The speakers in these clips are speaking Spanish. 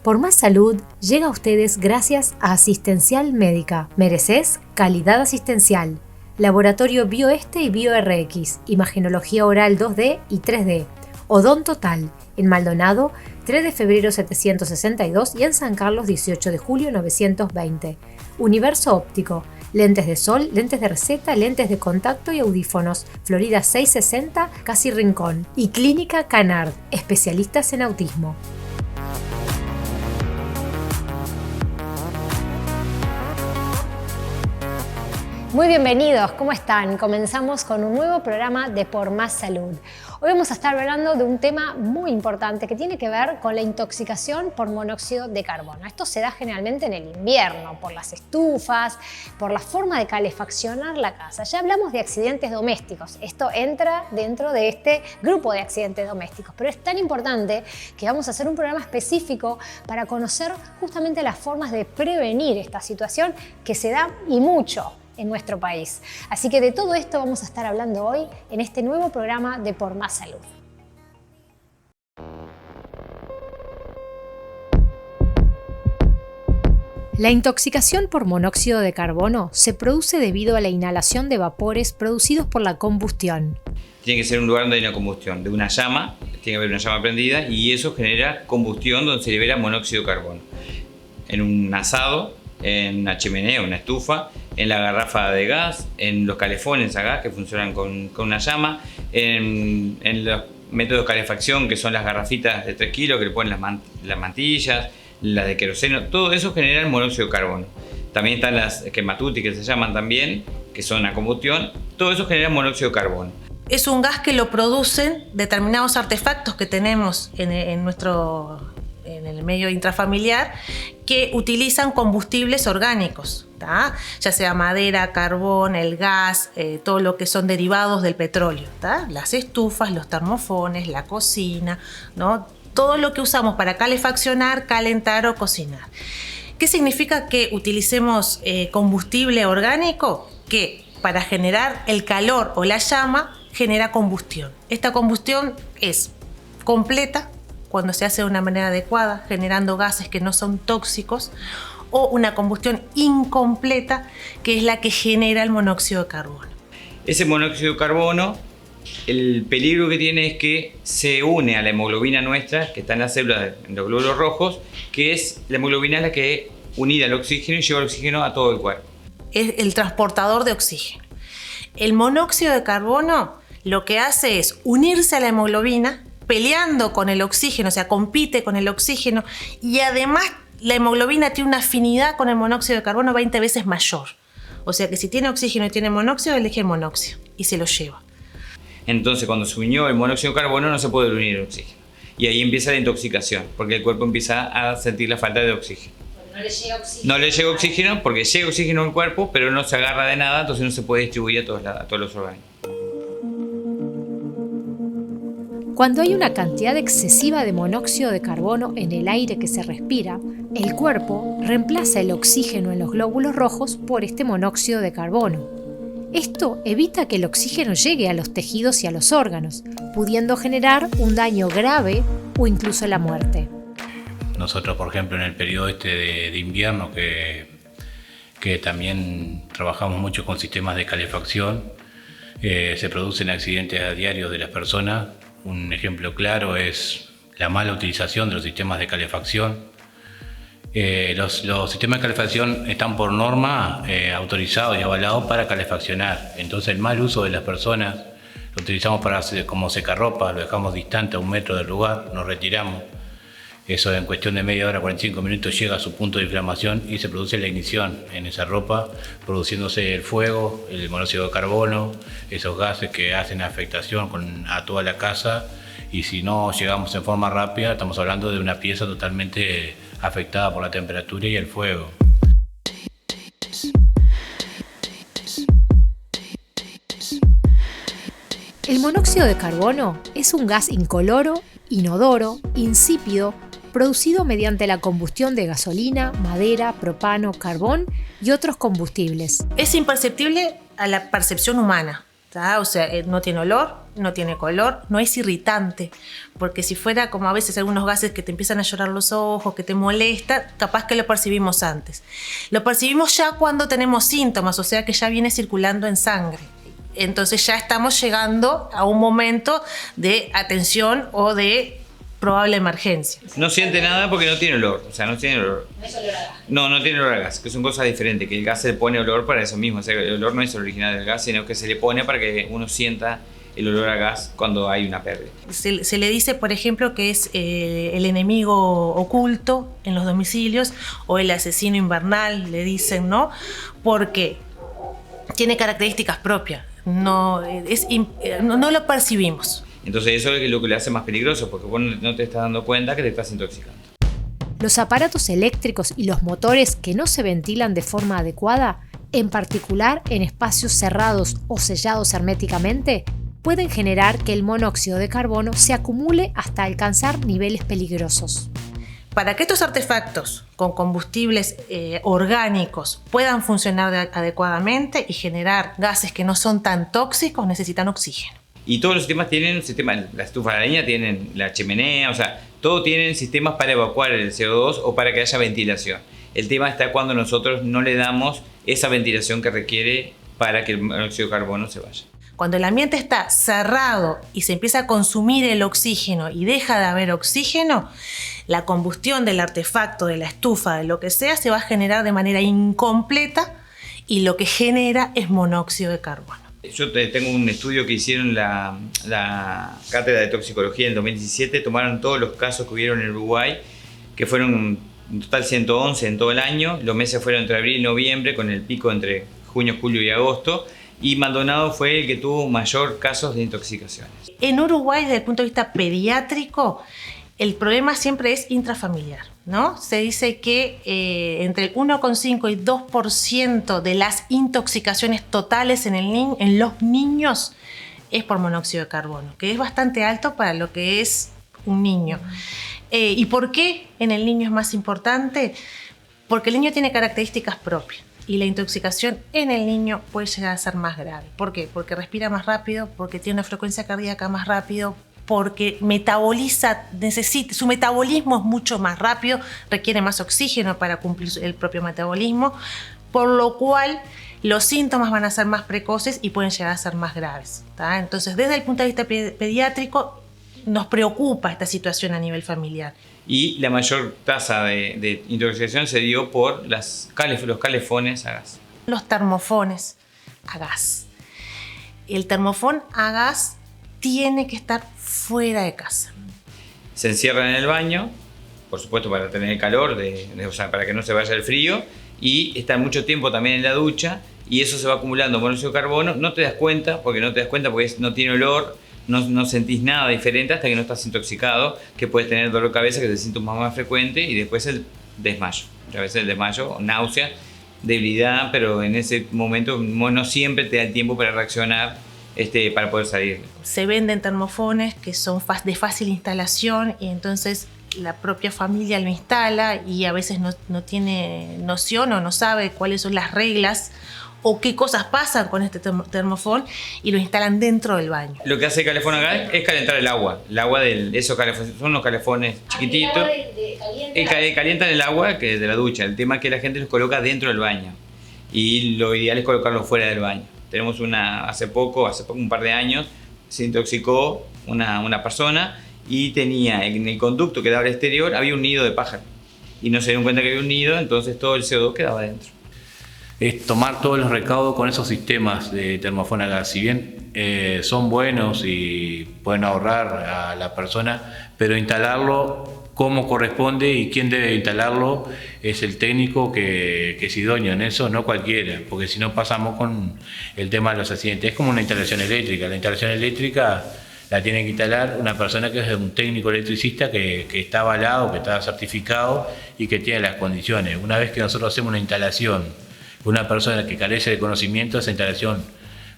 Por Más Salud llega a ustedes gracias a Asistencial Médica. Mereces calidad asistencial. Laboratorio BioEste y BioRx. Imagenología oral 2D y 3D. Odon Total. En Maldonado, 3 de febrero 762 y en San Carlos, 18 de julio 920. Universo Óptico. Lentes de sol, lentes de receta, lentes de contacto y audífonos. Florida 660, Casi Rincón. Y Clínica Canard. Especialistas en autismo. Muy bienvenidos, ¿cómo están? Comenzamos con un nuevo programa de Por Más Salud. Hoy vamos a estar hablando de un tema muy importante que tiene que ver con la intoxicación por monóxido de carbono. Esto se da generalmente en el invierno, por las estufas, por la forma de calefaccionar la casa. Ya hablamos de accidentes domésticos, esto entra dentro de este grupo de accidentes domésticos, pero es tan importante que vamos a hacer un programa específico para conocer justamente las formas de prevenir esta situación que se da y mucho en nuestro país. Así que de todo esto vamos a estar hablando hoy en este nuevo programa de Por Más Salud. La intoxicación por monóxido de carbono se produce debido a la inhalación de vapores producidos por la combustión. Tiene que ser un lugar donde hay una combustión, de una llama, tiene que haber una llama prendida y eso genera combustión donde se libera monóxido de carbono. En un asado, en una chimenea, una estufa, en la garrafa de gas, en los calefones a gas que funcionan con una llama, en los métodos de calefacción que son las garrafitas de 3 kilos que le ponen las mantillas, las de queroseno, todo eso genera el monóxido de carbono. También están las quematuti que se llaman también, que son a combustión, todo eso genera monóxido de carbono. Es un gas que lo producen determinados artefactos que tenemos en el medio intrafamiliar que utilizan combustibles orgánicos, ¿tá? Ya sea madera, carbón, el gas, todo lo que son derivados del petróleo, ¿tá? Las estufas, los termofones, la cocina, ¿no? Todo lo que usamos para calefaccionar, calentar o cocinar. ¿Qué significa que utilicemos combustible orgánico? Que para generar el calor o la llama genera combustión. Esta combustión es completa cuando se hace de una manera adecuada, generando gases que no son tóxicos, o una combustión incompleta, que es la que genera el monóxido de carbono. Ese monóxido de carbono, el peligro que tiene es que se une a la hemoglobina nuestra, que está en las células, en los glóbulos rojos, que es la hemoglobina la que unida al oxígeno y lleva el oxígeno a todo el cuerpo. Es el transportador de oxígeno. El monóxido de carbono lo que hace es unirse a la hemoglobina, peleando con el oxígeno, o sea, compite con el oxígeno, y además la hemoglobina tiene una afinidad con el monóxido de carbono 20 veces mayor. O sea que si tiene oxígeno y tiene monóxido, elige el monóxido y se lo lleva. Entonces, cuando se unió el monóxido de carbono, no se puede unir el oxígeno. Y ahí empieza la intoxicación, porque el cuerpo empieza a sentir la falta de oxígeno. No le llega oxígeno. No le llega oxígeno porque llega oxígeno al cuerpo, pero no se agarra de nada, entonces no se puede distribuir a todos los organismos. Cuando hay una cantidad excesiva de monóxido de carbono en el aire que se respira, el cuerpo reemplaza el oxígeno en los glóbulos rojos por este monóxido de carbono. Esto evita que el oxígeno llegue a los tejidos y a los órganos, pudiendo generar un daño grave o incluso la muerte. Nosotros, por ejemplo, en el periodo de invierno, que también trabajamos mucho con sistemas de calefacción, se producen accidentes a diario de las personas. Un ejemplo claro es la mala utilización de los sistemas de calefacción. Los sistemas de calefacción están por norma autorizados y avalados para calefaccionar. Entonces el mal uso de las personas lo utilizamos como secarropa, lo dejamos distante a 1 metro del lugar, nos retiramos. Eso en cuestión de media hora, 45 minutos llega a su punto de inflamación y se produce la ignición en esa ropa, produciéndose el fuego, el monóxido de carbono, esos gases que hacen afectación a toda la casa, y si no llegamos en forma rápida, estamos hablando de una pieza totalmente afectada por la temperatura y el fuego. El monóxido de carbono es un gas incoloro, inodoro, insípido, producido mediante la combustión de gasolina, madera, propano, carbón y otros combustibles. Es imperceptible a la percepción humana, O sea, no tiene olor, no tiene color, no es irritante, porque si fuera como a veces algunos gases que te empiezan a llorar los ojos, que te molesta, capaz que lo percibimos antes. Lo percibimos ya cuando tenemos síntomas, o sea que ya viene circulando en sangre. Entonces ya estamos llegando a un momento de atención o de probable emergencia. No siente nada porque no tiene olor, o sea, no tiene olor. No es olor a gas. No tiene olor a gas, que son cosas diferentes, que el gas se le pone olor para eso mismo, o sea, el olor no es el original del gas, sino que se le pone para que uno sienta el olor a gas cuando hay una pérdida. Se le dice, por ejemplo, que es el enemigo oculto en los domicilios o el asesino invernal, le dicen, ¿no? Porque tiene características propias, no lo percibimos. Entonces eso es lo que le hace más peligroso, porque vos no te estás dando cuenta que te estás intoxicando. Los aparatos eléctricos y los motores que no se ventilan de forma adecuada, en particular en espacios cerrados o sellados herméticamente, pueden generar que el monóxido de carbono se acumule hasta alcanzar niveles peligrosos. Para que estos artefactos con combustibles orgánicos puedan funcionar adecuadamente y generar gases que no son tan tóxicos, necesitan oxígeno. Y todos los sistemas tienen la estufa de leña, tienen la chimenea, o sea, todos tienen sistemas para evacuar el CO2 o para que haya ventilación. El tema está cuando nosotros no le damos esa ventilación que requiere para que el monóxido de carbono se vaya. Cuando el ambiente está cerrado y se empieza a consumir el oxígeno y deja de haber oxígeno, la combustión del artefacto, de la estufa, de lo que sea, se va a generar de manera incompleta y lo que genera es monóxido de carbono. Yo tengo un estudio que hicieron la cátedra de toxicología en 2017, tomaron todos los casos que hubieron en Uruguay, que fueron en total 111 en todo el año, los meses fueron entre abril y noviembre, con el pico entre junio, julio y agosto, y Maldonado fue el que tuvo mayor casos de intoxicaciones. En Uruguay, desde el punto de vista pediátrico, el problema siempre es intrafamiliar, ¿no? Se dice que entre el 1,5 y 2% de las intoxicaciones totales en los niños es por monóxido de carbono, que es bastante alto para lo que es un niño. ¿Y por qué en el niño es más importante? Porque el niño tiene características propias y la intoxicación en el niño puede llegar a ser más grave. ¿Por qué? Porque respira más rápido, porque tiene una frecuencia cardíaca más rápido, porque su metabolismo es mucho más rápido, requiere más oxígeno para cumplir el propio metabolismo, por lo cual los síntomas van a ser más precoces y pueden llegar a ser más graves, ¿tá? Entonces, desde el punto de vista pediátrico, nos preocupa esta situación a nivel familiar. Y la mayor tasa de intoxicación se dio por los calefones a gas. Los termofones a gas. El termofón a gas tiene que estar fuera de casa. Se encierran en el baño, por supuesto para tener el calor, o sea, para que no se vaya el frío, y están mucho tiempo también en la ducha, y eso se va acumulando monóxido de carbono. No te das cuenta porque no tiene olor, no sentís nada diferente hasta que no estás intoxicado, que puedes tener dolor de cabeza, que es el síntoma más frecuente, y después el desmayo. A veces el desmayo, náusea, debilidad, pero en ese momento no siempre te da el tiempo para reaccionar para poder salir. Se venden termofones que son de fácil instalación y entonces la propia familia lo instala y a veces no tiene noción o no sabe cuáles son las reglas o qué cosas pasan con este termofón y lo instalan dentro del baño. Lo que hace el calefón a gas es calentar el agua. El agua esos calefones, son unos calefones chiquititos. Calientan el agua que de la ducha. El tema es que la gente los coloca dentro del baño y lo ideal es colocarlos fuera del baño. Tenemos hace poco, un par de años, se intoxicó una persona y tenía en el conducto que daba al exterior había un nido de pájaro y no se dieron cuenta que había un nido, entonces todo el CO2 quedaba dentro. Es tomar todos los recaudos con esos sistemas de termofón a gas. Si bien son buenos y pueden ahorrar a la persona, pero instalarlo como corresponde y quién debe instalarlo es el técnico que es idóneo en eso, no cualquiera, porque si no pasamos con el tema de los accidentes. Es como una instalación eléctrica. La instalación eléctrica la tiene que instalar una persona que es un técnico electricista que está avalado, que está certificado y que tiene las condiciones. Una vez que nosotros hacemos una instalación, una persona que carece de conocimiento, esa instalación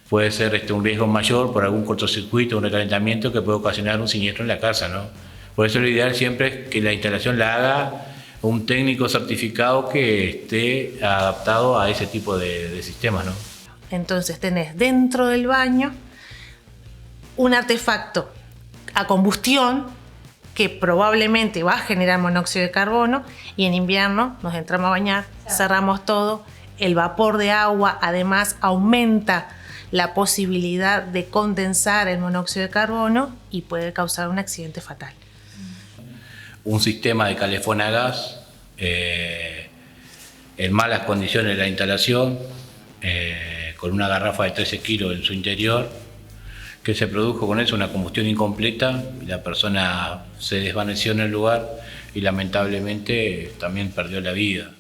puede ser un riesgo mayor por algún cortocircuito, un recalentamiento que puede ocasionar un siniestro en la casa, ¿no? Por eso lo ideal siempre es que la instalación la haga un técnico certificado que esté adaptado a ese tipo de sistemas, ¿no? Entonces tenés dentro del baño un artefacto a combustión que probablemente va a generar monóxido de carbono, y en invierno nos entramos a bañar, cerramos todo, el vapor de agua además aumenta la posibilidad de condensar el monóxido de carbono y puede causar un accidente fatal. Un sistema de calefón a gas en malas condiciones de la instalación, con una garrafa de 13 kilos en su interior, que se produjo con eso una combustión incompleta, la persona se desvaneció en el lugar y lamentablemente también perdió la vida.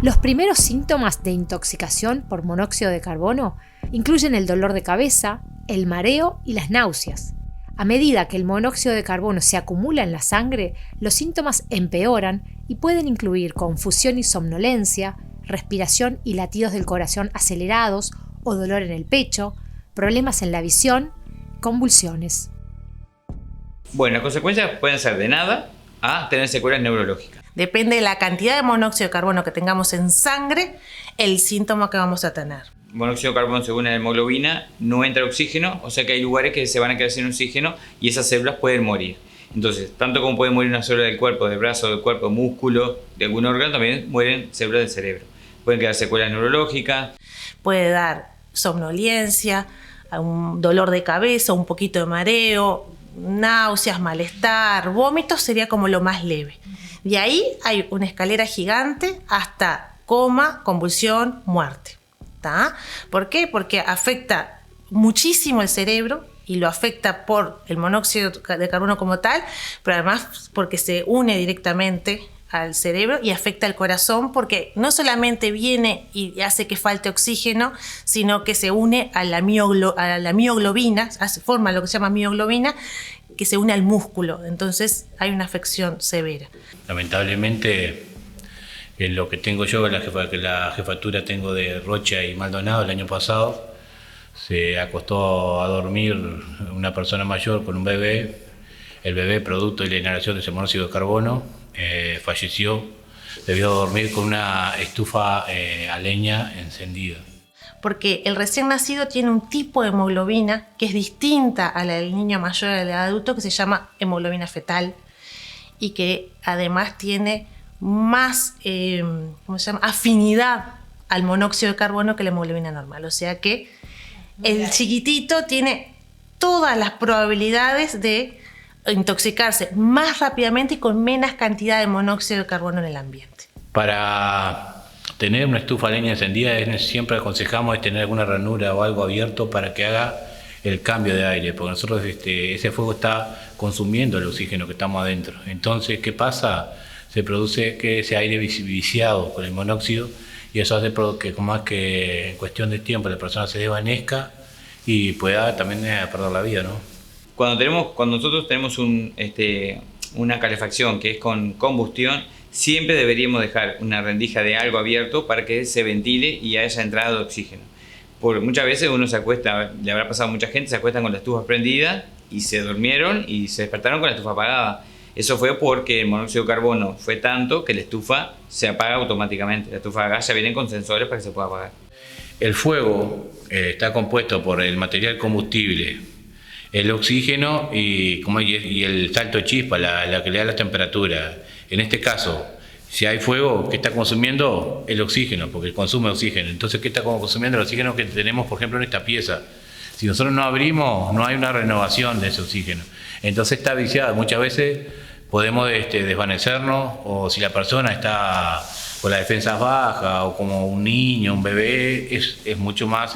Los primeros síntomas de intoxicación por monóxido de carbono incluyen el dolor de cabeza, el mareo y las náuseas. A medida que el monóxido de carbono se acumula en la sangre, los síntomas empeoran y pueden incluir confusión y somnolencia, respiración y latidos del corazón acelerados o dolor en el pecho, problemas en la visión, convulsiones. Bueno, las consecuencias pueden ser de nada a tener secuelas neurológicas. Depende de la cantidad de monóxido de carbono que tengamos en sangre, el síntoma que vamos a tener. Monóxido de carbono, según la hemoglobina, no entra oxígeno, o sea que hay lugares que se van a quedar sin oxígeno y esas células pueden morir. Entonces, tanto como puede morir una célula del cuerpo, del brazo, del cuerpo, músculo, de algún órgano, también mueren células del cerebro. Pueden quedar secuelas neurológicas. Puede dar somnolencia, un dolor de cabeza, un poquito de mareo, náuseas, malestar, vómitos sería como lo más leve. De ahí hay una escalera gigante hasta coma, convulsión, muerte. ¿Tá? ¿Por qué? Porque afecta muchísimo el cerebro y lo afecta por el monóxido de carbono como tal, pero además porque se une directamente al cerebro y afecta al corazón, porque no solamente viene y hace que falte oxígeno, sino que se une a la mioglobina, forma lo que se llama mioglobina, que se une al músculo. Entonces hay una afección severa. Lamentablemente, en lo que tengo yo, que la jefatura tengo de Rocha y Maldonado el año pasado, se acostó a dormir una persona mayor con un bebé. El bebé, producto de la inhalación de ese monóxido de carbono, falleció debido a dormir con una estufa a leña encendida. Porque el recién nacido tiene un tipo de hemoglobina que es distinta a la del niño mayor y a la del adulto, que se llama hemoglobina fetal, y que además tiene más afinidad al monóxido de carbono que la hemoglobina normal. O sea que el chiquitito tiene todas las probabilidades de intoxicarse más rápidamente y con menos cantidad de monóxido de carbono en el ambiente. Para tener una estufa a leña encendida siempre aconsejamos tener alguna ranura o algo abierto para que haga el cambio de aire, porque nosotros ese fuego está consumiendo el oxígeno que estamos adentro. Entonces, ¿qué pasa? Se produce que ese aire viciado con el monóxido, y eso hace que más que en cuestión de tiempo la persona se desvanezca y pueda también perder la vida, ¿no? Cuando nosotros tenemos una calefacción que es con combustión, siempre deberíamos dejar una rendija de algo abierto para que se ventile y haya entrada de oxígeno. Porque muchas veces uno se acuesta, le habrá pasado a mucha gente, se acuestan con la estufa prendida y se durmieron y se despertaron con la estufa apagada. Eso fue porque el monóxido de carbono fue tanto que la estufa se apaga automáticamente. La estufa de gas ya viene con sensores para que se pueda apagar. El fuego está compuesto por el material combustible, el oxígeno y el salto de chispa, la que le da la temperatura. En este caso, si hay fuego, ¿qué está consumiendo? El oxígeno, porque consume oxígeno. Entonces, ¿qué está consumiendo el oxígeno que tenemos, por ejemplo, en esta pieza? Si nosotros no abrimos, no hay una renovación de ese oxígeno. Entonces está viciada. Muchas veces podemos desvanecernos, o si la persona está con las defensas bajas, o como un niño, un bebé, es mucho más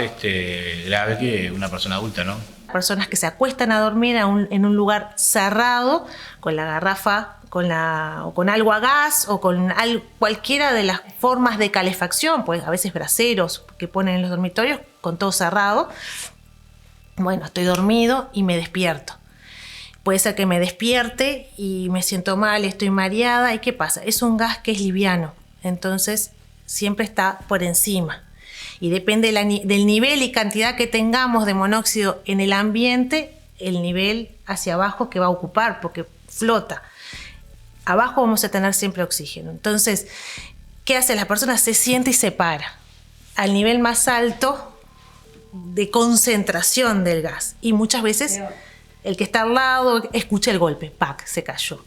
grave que una persona adulta, ¿no? Personas que se acuestan a dormir en un lugar cerrado, con la garrafa, o con algo a gas, o con cualquiera de las formas de calefacción, pues a veces braseros que ponen en los dormitorios, con todo cerrado. Bueno, estoy dormido y me despierto. Puede ser que me despierte y me siento mal, estoy mareada. ¿Y qué pasa? Es un gas que es liviano, entonces siempre está por encima. Y depende del nivel y cantidad que tengamos de monóxido en el ambiente, el nivel hacia abajo que va a ocupar, porque flota. Abajo vamos a tener siempre oxígeno. Entonces, ¿qué hace la persona? Se siente y se para. al nivel más alto de concentración del gas. Y muchas veces el que está al lado escucha el golpe, ¡pac!, se cayó.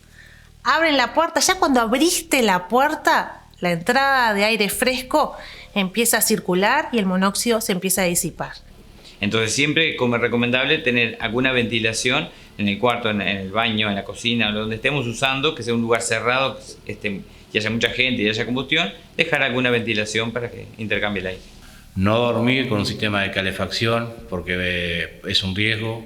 Abren la puerta, ya cuando abriste la puerta, la entrada de aire fresco empieza a circular y el monóxido se empieza a disipar. Entonces siempre como es recomendable tener alguna ventilación en el cuarto, en el baño, en la cocina, donde estemos usando, que sea un lugar cerrado, y haya mucha gente y haya combustión, dejar alguna ventilación para que intercambie el aire. No dormir con un sistema de calefacción porque es un riesgo,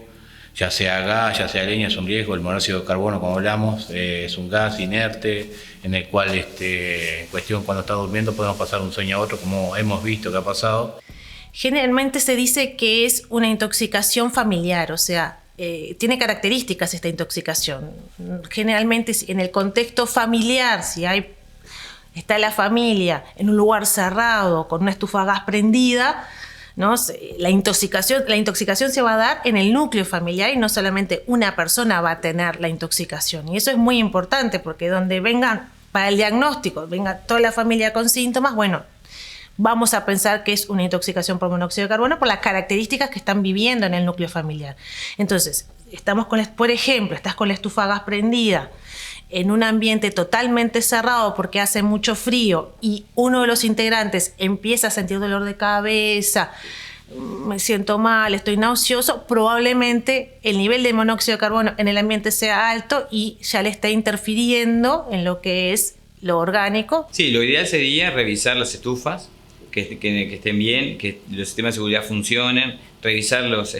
ya sea gas, ya sea leña, es un riesgo. El monóxido de carbono, como hablamos, es un gas inerte en el cual, en cuestión, cuando está durmiendo podemos pasar de un sueño a otro, como hemos visto que ha pasado. Generalmente se dice que es una intoxicación familiar, o sea, tiene características esta intoxicación. Generalmente en el contexto familiar, si está la familia en un lugar cerrado con una estufa a gas prendida, ¿no? La intoxicación se va a dar en el núcleo familiar y no solamente una persona va a tener la intoxicación. Y eso es muy importante porque donde vengan, para el diagnóstico, venga toda la familia con síntomas, bueno, vamos a pensar que es una intoxicación por monóxido de carbono por las características que están viviendo en el núcleo familiar. Entonces, por ejemplo, estás con la estufa a gas prendida en un ambiente totalmente cerrado porque hace mucho frío y uno de los integrantes empieza a sentir dolor de cabeza, me siento mal, estoy nauseoso, probablemente el nivel de monóxido de carbono en el ambiente sea alto y ya le está interfiriendo en lo que es lo orgánico. Sí, lo ideal sería revisar las estufas, que estén bien, que los sistemas de seguridad funcionen, revisar los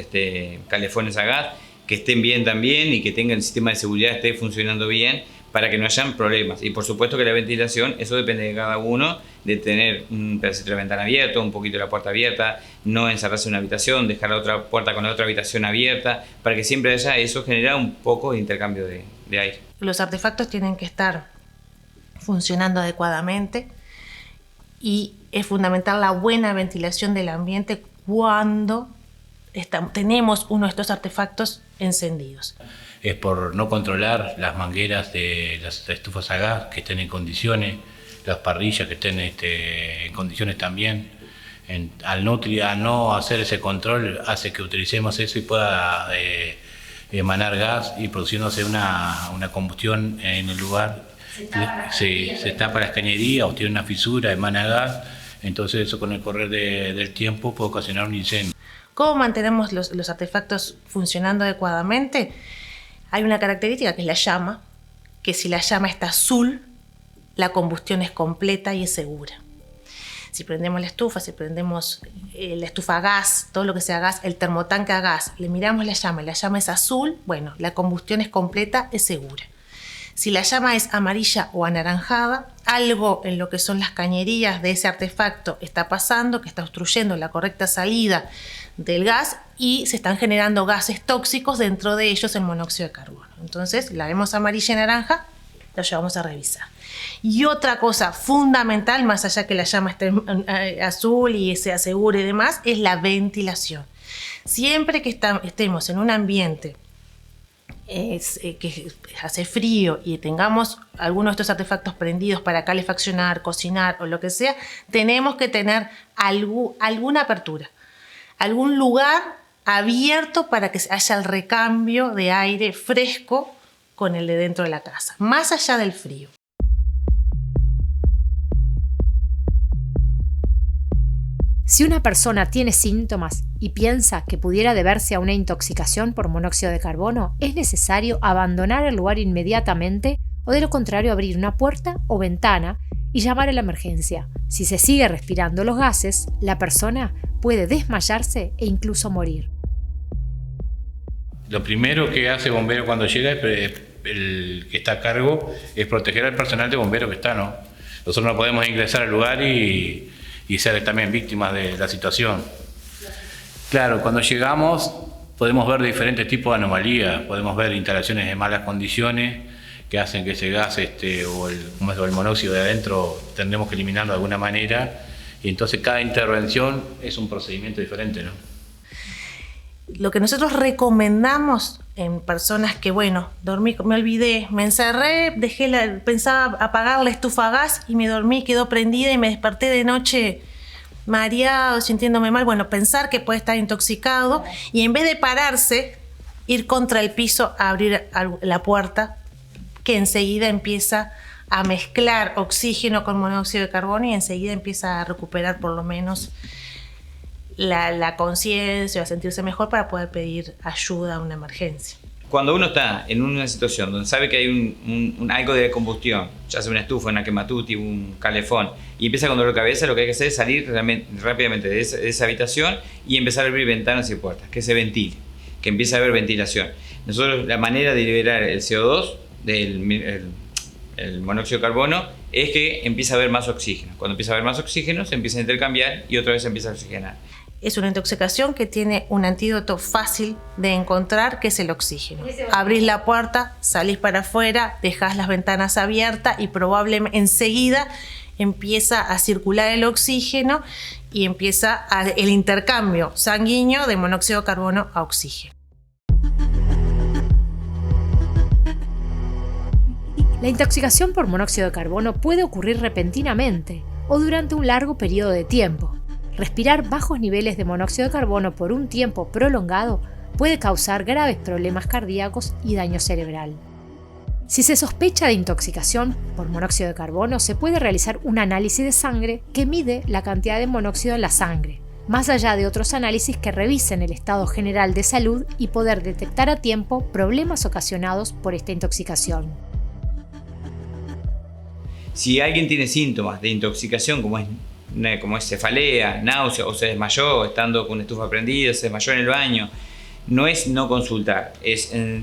calefones a gas, que estén bien también y que tengan el sistema de seguridad esté funcionando bien para que no hayan problemas. Y por supuesto que la ventilación, eso depende de cada uno, de tener un pedacito de la ventana abierta, un poquito de la puerta abierta, no encerrarse en una habitación, dejar la otra puerta con la otra habitación abierta, para que siempre haya eso, genera un poco de intercambio de aire. Los artefactos tienen que estar funcionando adecuadamente y es fundamental la buena ventilación del ambiente cuando tenemos uno de estos artefactos encendidos. Es por no controlar las mangueras de las estufas a gas que estén en condiciones, las parrillas que estén en condiciones también. Al no hacer ese control hace que utilicemos eso y pueda emanar gas y produciéndose una combustión en el lugar. Se tapa la cañería o tiene una fisura, emana gas, entonces eso con el correr del tiempo puede ocasionar un incendio. ¿Cómo mantenemos los artefactos funcionando adecuadamente? Hay una característica que es la llama, que si la llama está azul, la combustión es completa y es segura. Si prendemos la estufa, si prendemos la estufa a gas, todo lo que sea gas, el termotanque a gas, le miramos la llama y la llama es azul, bueno, la combustión es completa, es segura. Si la llama es amarilla o anaranjada, algo en lo que son las cañerías de ese artefacto está pasando, que está obstruyendo la correcta salida del gas y se están generando gases tóxicos, dentro de ellos el monóxido de carbono. Entonces, la vemos amarilla y naranja, la llevamos a revisar. Y otra cosa fundamental, más allá que la llama esté azul y se asegure y demás, es la ventilación. Siempre que estemos en un ambiente que hace frío y tengamos algunos de estos artefactos prendidos para calefaccionar, cocinar o lo que sea, tenemos que tener alguna apertura, algún lugar abierto para que haya el recambio de aire fresco con el de dentro de la casa, más allá del frío. Si una persona tiene síntomas y piensa que pudiera deberse a una intoxicación por monóxido de carbono, es necesario abandonar el lugar inmediatamente o de lo contrario abrir una puerta o ventana y llamar a la emergencia. Si se sigue respirando los gases, la persona puede desmayarse e incluso morir. Lo primero que hace bombero cuando llega, el que está a cargo, es proteger al personal de bombero que está, ¿no? Nosotros no podemos ingresar al lugar y ser también víctimas de la situación. Claro, cuando llegamos podemos ver diferentes tipos de anomalías, podemos ver instalaciones en malas condiciones que hacen que ese gas o el monóxido de adentro tendremos que eliminarlo de alguna manera, y entonces cada intervención es un procedimiento diferente, ¿no? Lo que nosotros recomendamos en personas que, bueno, dormí, me olvidé, me encerré, pensaba apagar la estufa a gas y me dormí, quedó prendida y me desperté de noche mareado, sintiéndome mal, bueno, pensar que puede estar intoxicado y en vez de pararse, ir contra el piso a abrir la puerta, que enseguida empieza a mezclar oxígeno con monóxido de carbono y enseguida empieza a recuperar por lo menos la conciencia, a sentirse mejor para poder pedir ayuda a una emergencia. Cuando uno está en una situación donde sabe que hay algo de combustión, ya sea una estufa, una quematuti, un calefón, y empieza con dolor de cabeza, lo que hay que hacer es salir rápidamente de esa habitación y empezar a abrir ventanas y puertas, que se ventile, que empiece a haber ventilación. Nosotros, la manera de liberar el CO2, el monóxido de carbono, es que empieza a haber más oxígeno. Cuando empieza a haber más oxígeno, se empieza a intercambiar y otra vez se empieza a oxigenar. Es una intoxicación que tiene un antídoto fácil de encontrar, que es el oxígeno. Abrís la puerta, salís para afuera, dejás las ventanas abiertas y probablemente enseguida empieza a circular el oxígeno y empieza el intercambio sanguíneo de monóxido de carbono a oxígeno. La intoxicación por monóxido de carbono puede ocurrir repentinamente o durante un largo periodo de tiempo. Respirar bajos niveles de monóxido de carbono por un tiempo prolongado puede causar graves problemas cardíacos y daño cerebral. Si se sospecha de intoxicación por monóxido de carbono, se puede realizar un análisis de sangre que mide la cantidad de monóxido en la sangre, más allá de otros análisis que revisen el estado general de salud y poder detectar a tiempo problemas ocasionados por esta intoxicación. Si alguien tiene síntomas de intoxicación, como es cefalea, náusea, o se desmayó estando con una estufa prendida, se desmayó en el baño, no es no consultar.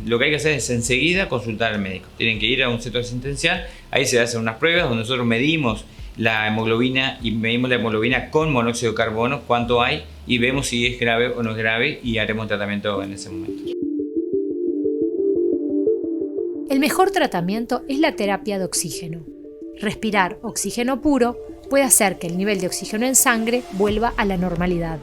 Lo que hay que hacer es enseguida consultar al médico. Tienen que ir a un centro asistencial, ahí se hacen unas pruebas donde nosotros medimos la hemoglobina y medimos la hemoglobina con monóxido de carbono, cuánto hay, y vemos si es grave o no es grave y haremos tratamiento en ese momento. El mejor tratamiento es la terapia de oxígeno. Respirar oxígeno puro puede hacer que el nivel de oxígeno en sangre vuelva a la normalidad.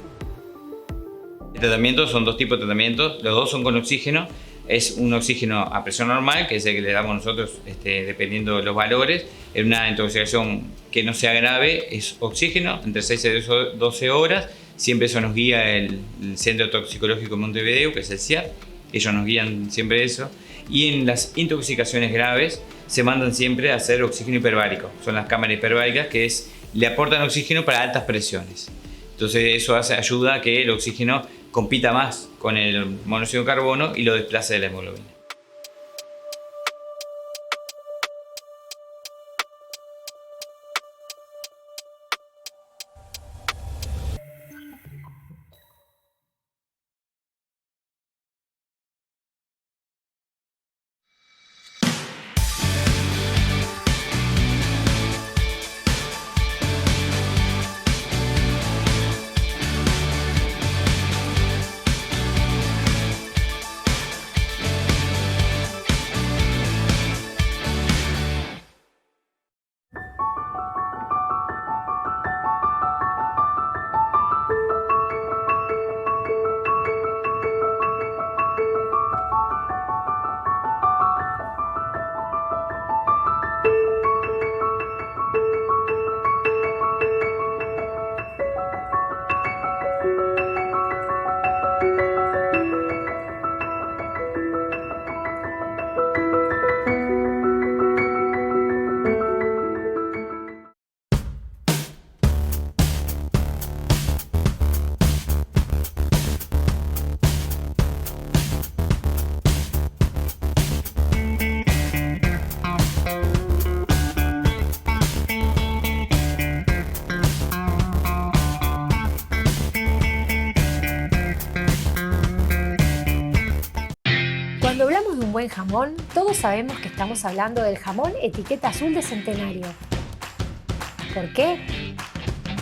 El tratamiento son dos tipos de tratamientos, los dos son con oxígeno. Es un oxígeno a presión normal, que es el que le damos nosotros dependiendo de los valores. En una intoxicación que no sea grave es oxígeno, entre 6 y 12 horas. Siempre eso nos guía el Centro Toxicológico de Montevideo, que es el CIAT. Ellos nos guían siempre eso. Y en las intoxicaciones graves se mandan siempre a hacer oxígeno hiperbárico. Son las cámaras hiperbáricas que le aportan oxígeno para altas presiones. Entonces eso ayuda a que el oxígeno compita más con el monóxido de carbono y lo desplace de la hemoglobina. Cuando hablamos de un buen jamón, todos sabemos que estamos hablando del jamón etiqueta azul de Centenario. ¿Por qué?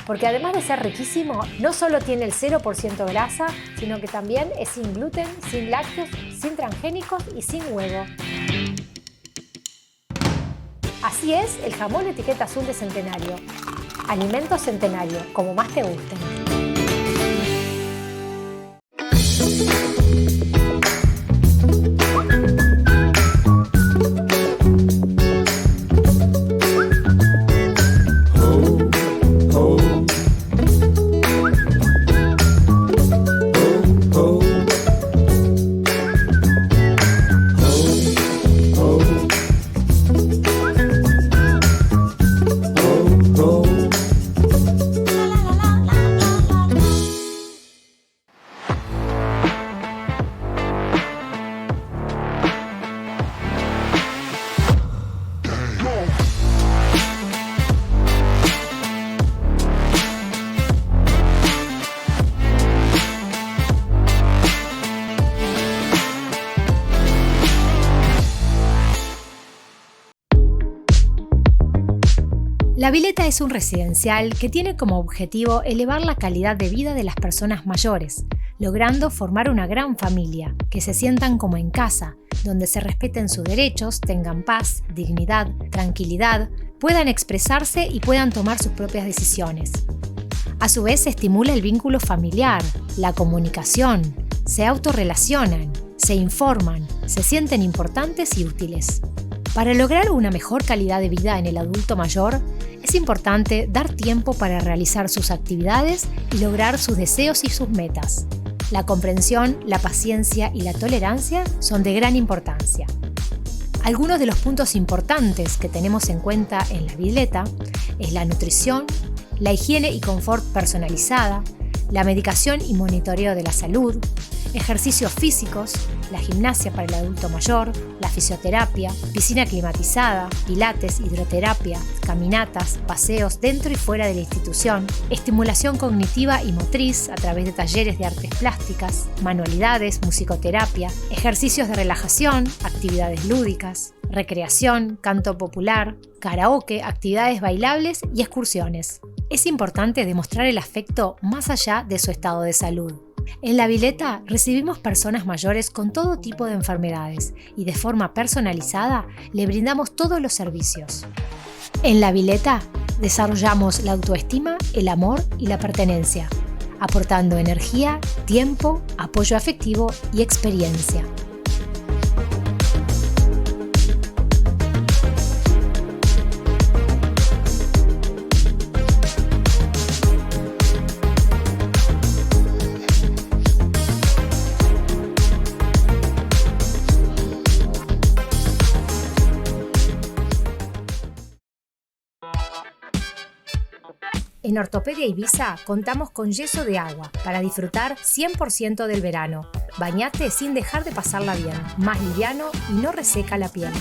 Porque además de ser riquísimo, no solo tiene el 0% grasa, sino que también es sin gluten, sin lácteos, sin transgénicos y sin huevo. Así es el jamón etiqueta azul de Centenario. Alimentos Centenario, como más te gusten. La Vileta es un residencial que tiene como objetivo elevar la calidad de vida de las personas mayores, logrando formar una gran familia, que se sientan como en casa, donde se respeten sus derechos, tengan paz, dignidad, tranquilidad, puedan expresarse y puedan tomar sus propias decisiones. A su vez, se estimula el vínculo familiar, la comunicación, se autorrelacionan, se informan, se sienten importantes y útiles. Para lograr una mejor calidad de vida en el adulto mayor, es importante dar tiempo para realizar sus actividades y lograr sus deseos y sus metas. La comprensión, la paciencia y la tolerancia son de gran importancia. Algunos de los puntos importantes que tenemos en cuenta en la Vileta es la nutrición, la higiene y confort personalizada, la medicación y monitoreo de la salud, ejercicios físicos, la gimnasia para el adulto mayor, la fisioterapia, piscina climatizada, pilates, hidroterapia, caminatas, paseos dentro y fuera de la institución, estimulación cognitiva y motriz a través de talleres de artes plásticas, manualidades, musicoterapia, ejercicios de relajación, actividades lúdicas, recreación, canto popular, karaoke, actividades bailables y excursiones. Es importante demostrar el afecto más allá de su estado de salud. En la Vileta recibimos personas mayores con todo tipo de enfermedades y de forma personalizada le brindamos todos los servicios. En la Vileta desarrollamos la autoestima, el amor y la pertenencia, aportando energía, tiempo, apoyo afectivo y experiencia. En Ortopedia Ibiza contamos con yeso de agua para disfrutar 100% del verano. Bañate sin dejar de pasarla bien, más liviano y no reseca la piel.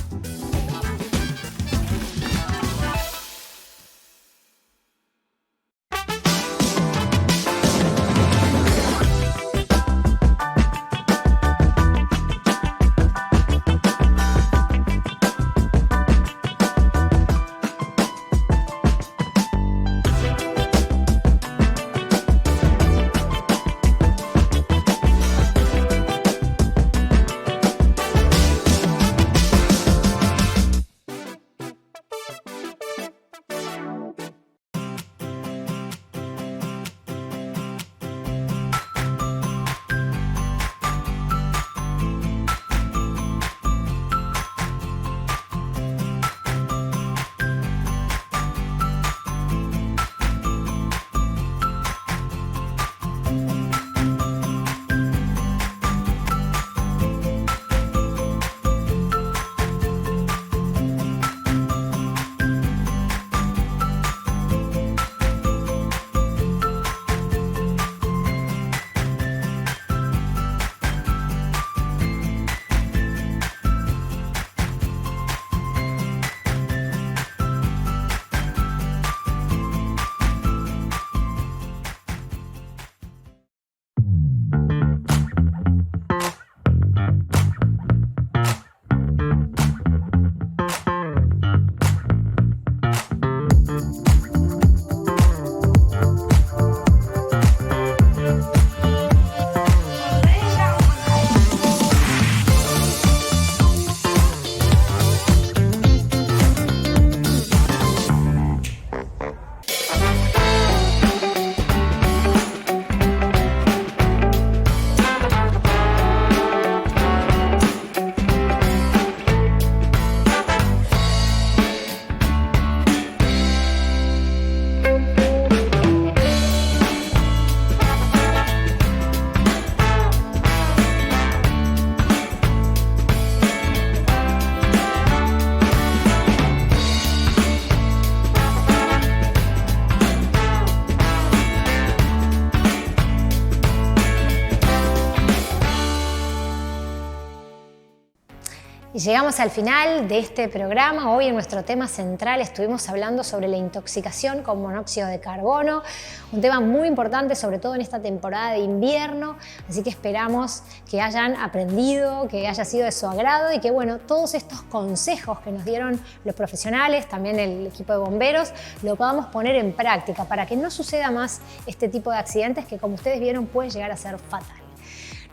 Y llegamos al final de este programa. Hoy en nuestro tema central estuvimos hablando sobre la intoxicación con monóxido de carbono, un tema muy importante, sobre todo en esta temporada de invierno, así que esperamos que hayan aprendido, que haya sido de su agrado y que bueno, todos estos consejos que nos dieron los profesionales, también el equipo de bomberos, lo podamos poner en práctica para que no suceda más este tipo de accidentes que, como ustedes vieron, puede llegar a ser fatal.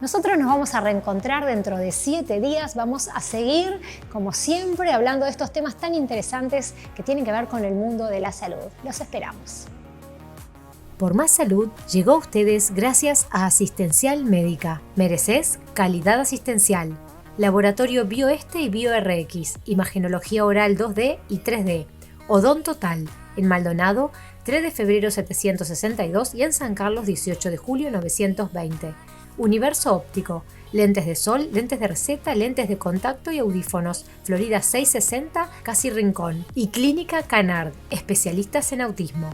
Nosotros nos vamos a reencontrar dentro de 7 días. Vamos a seguir, como siempre, hablando de estos temas tan interesantes que tienen que ver con el mundo de la salud. Los esperamos. Por Más Salud llegó a ustedes gracias a Asistencial Médica. Mereces calidad asistencial. Laboratorio BioEste y BioRx. Imagenología oral 2D y 3D. Odon Total. En Maldonado, 3 de febrero 762 y en San Carlos, 18 de julio 920. Universo Óptico, lentes de sol, lentes de receta, lentes de contacto y audífonos, Florida 660, Casi Rincón. Y Clínica Canard, especialistas en autismo.